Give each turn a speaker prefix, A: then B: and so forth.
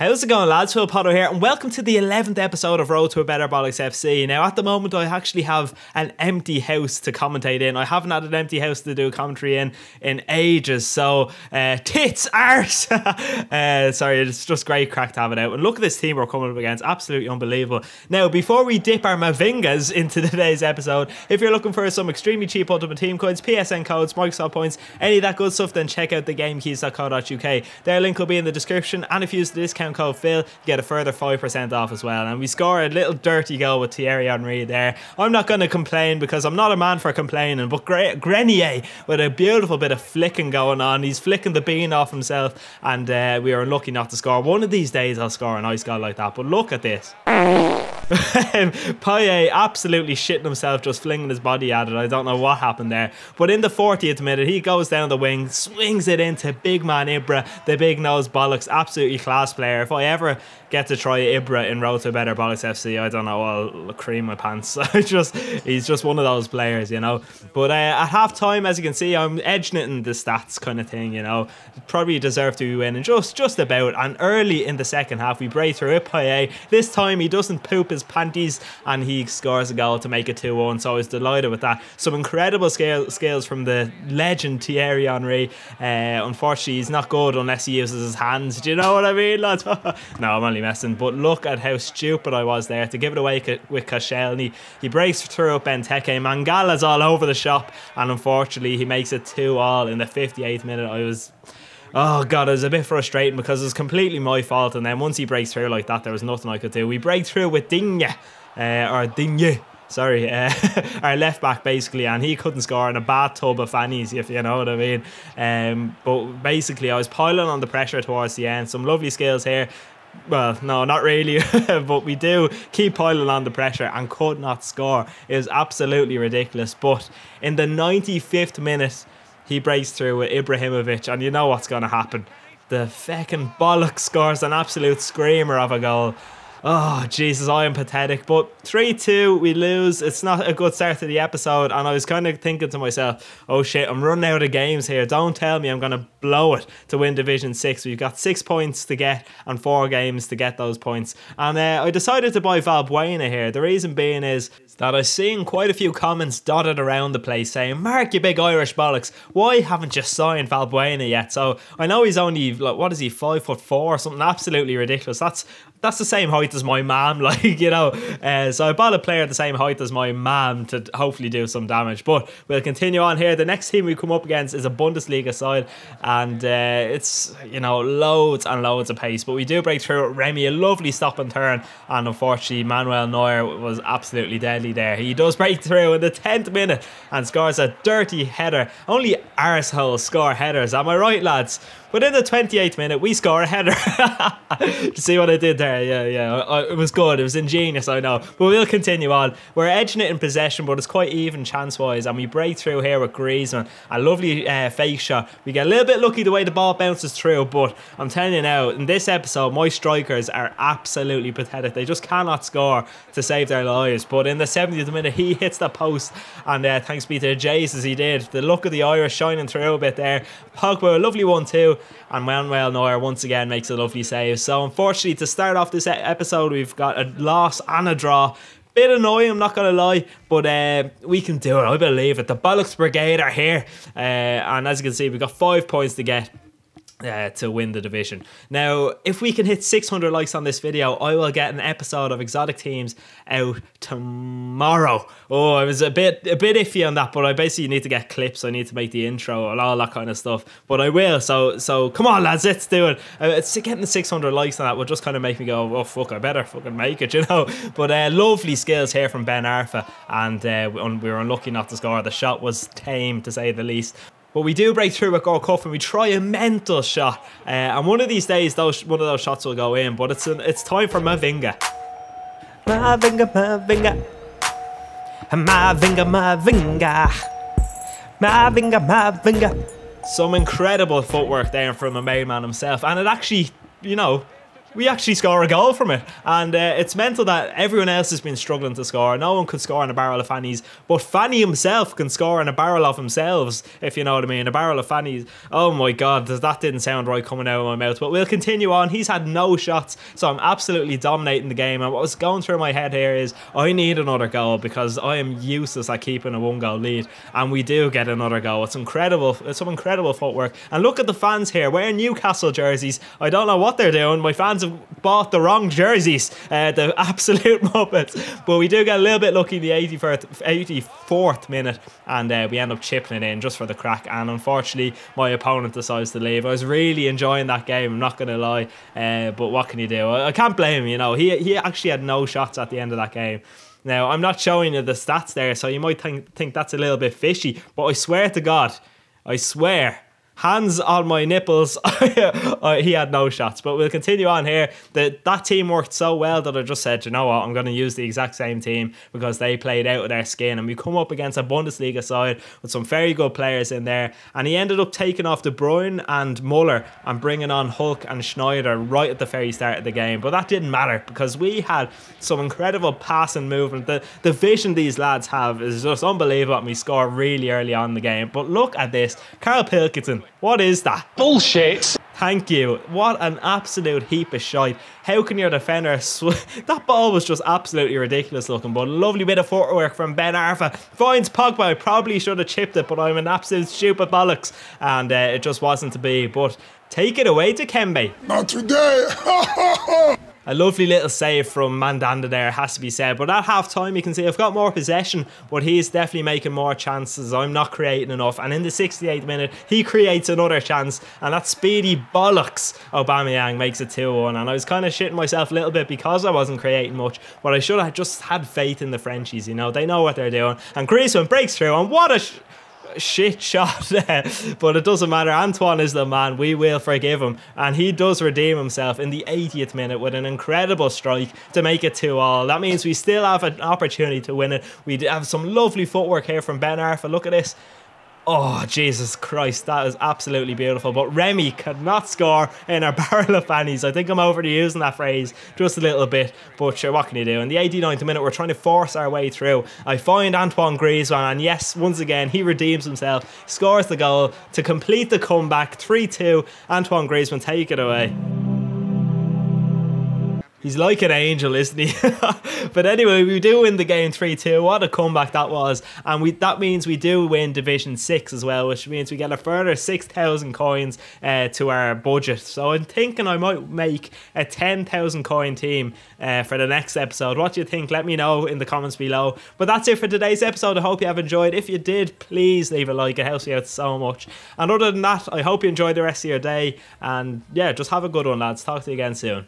A: How's it going, lads? Phil Potter here, and welcome to the 11th episode of Road to a Better Bollocks FC. Now, at the moment, I actually have an empty house to commentate in. I haven't had an empty house to do a commentary in ages, so tits, arse! Sorry, it's just great crack to have it out. And look at this team we're coming up against, absolutely unbelievable. Now, before we dip our Mavingas into today's episode, if you're looking for some extremely cheap Ultimate Team coins, PSN codes, Microsoft points, any of that good stuff, then check out thegamekeys.co.uk. Their link will be in the description, and if you use the discount code Phil, you get a further 5% off as well. And we score a little dirty goal with Thierry Henry there. I'm not going to complain because I'm not a man for complaining, but Grenier with a beautiful bit of flicking going on. He's flicking the bean off himself, and we are unlucky not to score. One of these days I'll score a nice goal like that, but look at this. Payet absolutely shitting himself, just flinging his body at it. I don't know what happened there, but in the 40th minute he goes down the wing, swings it into big man Ibra, the big nose Bollocks. Absolutely class player. If I ever get to try Ibra in Road to a Better Bollocks FC, I don't know, I'll cream my pants. He's just one of those players, you know. But at half time, as you can see, I'm edging it in the stats kind of thing, you know. Probably deserve to win, and just about. And early in the second half we break through it. Payet, this time he doesn't poop his panties and he scores a goal to make it 2-1, so I was delighted with that. Some incredible skills from the legend Thierry Henry. Unfortunately he's not good unless he uses his hands, do you know what I mean, lads? No, I'm only messing, but look at how stupid I was there to give it away with Koscielny. He breaks through up Benteke, Mangala's all over the shop, and unfortunately he makes it 2-2 in the 58th minute. Oh god, it was a bit frustrating because it was completely my fault, and then once he breaks through like that, there was nothing I could do. We break through with sorry, our left back basically, and he couldn't score in a bathtub of fannies, if you know what I mean. But basically I was piling on the pressure towards the end. Some lovely skills here. Well, no, not really, but we do keep piling on the pressure and could not score. It was absolutely ridiculous. But in the 95th minute he breaks through with Ibrahimovic, and you know what's going to happen. The feckin' Bollocks scores an absolute screamer of a goal. Oh, Jesus, I am pathetic. But 3-2, we lose. It's not a good start to the episode, and I was kind of thinking to myself, oh shit, I'm running out of games here. Don't tell me I'm going to blow it to win Division 6. We've got 6 points to get and 4 games to get those points. And I decided to buy Valbuena here. The reason being is that I've seen quite a few comments dotted around the place saying, Mark, you big Irish bollocks, why haven't you signed Valbuena yet? So I know he's only, like, what is he, 5'4" or something absolutely ridiculous. That's the same height as my mum, like, you know. So I bought a player the same height as my mum to hopefully do some damage. But we'll continue on here. The next team we come up against is a Bundesliga side, and it's, you know, loads and loads of pace. But we do break through it. Remy, a lovely stop and turn, and unfortunately Manuel Neuer was absolutely deadly there. He does break through in the 10th minute and scores a dirty header. Only arseholes score headers, am I right, lads? But in the 28th minute, we score a header. See what I did there? Yeah. It was good. It was ingenious, I know. But we'll continue on. We're edging it in possession, but it's quite even chance-wise. And we break through here with Griezmann. A lovely fake shot. We get a little bit lucky the way the ball bounces through. But I'm telling you now, in this episode, my strikers are absolutely pathetic. They just cannot score to save their lives. But in the 70th minute, he hits the post. And thanks be to Jesus, he did. The look of the Irish shining through a bit there. Pogba, a lovely 1-2. And Manuel Neuer once again makes a lovely save. So unfortunately, to start off this episode, we've got a loss and a draw. Bit annoying, I'm not going to lie, but we can do it. I believe it. The Bollocks Brigade are here. And as you can see, we've got 5 points to get to win the division. Now, if we can hit 600 likes on this video, I will get an episode of Exotic Teams out tomorrow. Oh, I was a bit iffy on that, but I basically need to get clips. I need to make the intro and all that kind of stuff, but I will. So come on, lads, let's do it. It's getting the 600 likes on that will just kind of make me go, oh fuck, I better fucking make it, you know. But lovely skills here from Ben Arfa, and we were unlucky not to score. The shot was tame, to say the least. But we do break through with Goal Cuff and we try a mental shot. And one of these days, one of those shots will go in. But it's time for Mavinga. Mavinga, Mavinga. Mavinga, Mavinga. Mavinga, Mavinga. Some incredible footwork there from the main man himself. And it actually, you know, we actually score a goal from it. And it's mental that everyone else has been struggling to score. No one could score in a barrel of fannies, but Fanny himself can score in a barrel of themselves, if you know what I mean. A barrel of fannies. Oh my god, that didn't sound right coming out of my mouth. But we'll continue on. He's had no shots, so I'm absolutely dominating the game. And what was going through my head here is I need another goal because I am useless at keeping a 1-goal lead. And we do get another goal. It's incredible. It's some incredible footwork. And look at the fans here wearing Newcastle jerseys. I don't know what they're doing. My fans have bought the wrong jerseys, the absolute muppets. But we do get a little bit lucky in the 84th minute, and we end up chipping it in just for the crack. And unfortunately my opponent decides to leave. I was really enjoying that game, I'm not going to lie, but what can you do? I can't blame him, you know. He actually had no shots at the end of that game. Now, I'm not showing you the stats there, so you might think that's a little bit fishy, but I swear to God, I swear, hands on my nipples, he had no shots. But we'll continue on here. That team worked so well that I just said, you know what, I'm going to use the exact same team because they played out of their skin. And we come up against a Bundesliga side with some very good players in there. And he ended up taking off De Bruyne and Muller and bringing on Hulk and Schneider right at the very start of the game. But that didn't matter because we had some incredible passing movement. The vision these lads have is just unbelievable, and we score really early on in the game. But look at this. Carl Pilkington. What is that?
B: Bullshit.
A: Thank you. What an absolute heap of shite. How can your defender... That ball was just absolutely ridiculous looking, but a lovely bit of footwork from Ben Arfa. Finds Pogba. I probably should have chipped it, but I'm an absolute stupid bollocks. And it just wasn't to be. But take it away to Kembe.
C: Not today.
A: A lovely little save from Mandanda there, has to be said. But at half time, you can see I've got more possession, but he's definitely making more chances. I'm not creating enough. And in the 68th minute, he creates another chance. And that speedy bollocks Aubameyang makes it 2-1. And I was kind of shitting myself a little bit because I wasn't creating much. But I should have just had faith in the Frenchies, you know. They know what they're doing. And Griezmann breaks through. And what a... shit shot. But it doesn't matter. Antoine is the man. We will forgive him, and he does redeem himself in the 80th minute with an incredible strike to make it 2-2. That means we still have an opportunity to win it. We have some lovely footwork here from Ben Arfa. Look at this. Oh, Jesus Christ, that is absolutely beautiful. But Remy could not score in a barrel of fannies. I think I'm over to using that phrase just a little bit, but sure, what can you do? In the 89th minute, we're trying to force our way through. I find Antoine Griezmann, and yes, once again, he redeems himself, scores the goal to complete the comeback. 3-2, Antoine Griezmann, take it away. He's like an angel, isn't he? But anyway, we do win the game 3-2. What a comeback that was. And that means we do win Division 6 as well, which means we get a further 6,000 coins to our budget. So I'm thinking I might make a 10,000 coin team for the next episode. What do you think? Let me know in the comments below. But that's it for today's episode. I hope you have enjoyed. If you did, please leave a like. It helps me out so much. And other than that, I hope you enjoyed the rest of your day. And yeah, just have a good one, lads. Talk to you again soon.